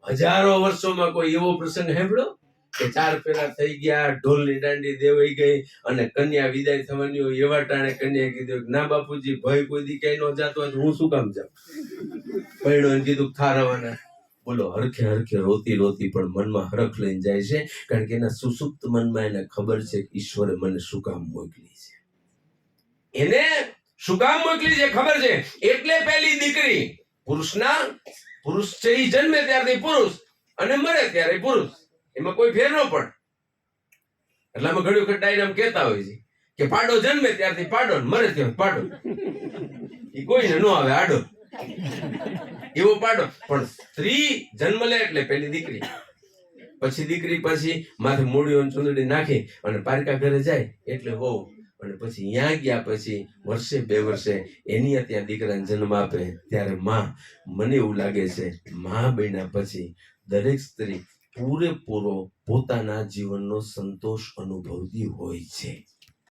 હજારો વર્ષોમાં કોઈ એવો પ્રસંગ સાંભળ્યો કે 4 ફેરા થઈ ગયા, ઢોલની દાંડી દેવાઈ ગઈ અને કન્યા વિદાય થવાની હોય, એવા ટાણે કન્યાએ કીધું ના બાપુજી, ભય કોઈ દી કઈ ન જાતો હોય તો હું શું કામ જાઉં? પૈણો કીધું થારવાના. બોલો, હરખે હરખે રોતી રોતી પણ મનમાં હરખ લઈને જાય છે, કારણ કે એના સુસુપ્ત મનમાં એને ખબર છે કે ઈશ્વરે મને શું કામ મોકલી છે, એને શું કામ મોકલી છે ખબર છે. એટલે પહેલી દીકરી પુરુષ છે, ઈ જન્મે ત્યારથી પુરુષ અને મરે ત્યારે પુરુષ, એમાં કોઈ ફેર ન પડે. એટલે અમે ઘણી વખત ડાયરામ કહેતા હોય છે કે પાડો જન્મે ત્યારથી પાડો, મરે ત્યારે પાડો. એ કોઈને ન આવે આડો, એવો પાડો. પણ સ્ત્રી જન્મ લે એટલે પેલી દીકરી, પછી દીકરી પછી માથે મૂડીઓ ચૂંદડી નાખી અને પારકા ઘરે જાય એટલે વહુ, અને પછી ત્યાં ગયા પછી વર્ષે 2 વર્ષે એની ત્યાં દીકરાને જન્મ આપે ત્યારે માં. મને એવું લાગે છે માં બન્યા પછી દરેક સ્ત્રી પૂરેપૂરો પોતાના જીવનનો સંતોષ અનુભવતી હોય છે.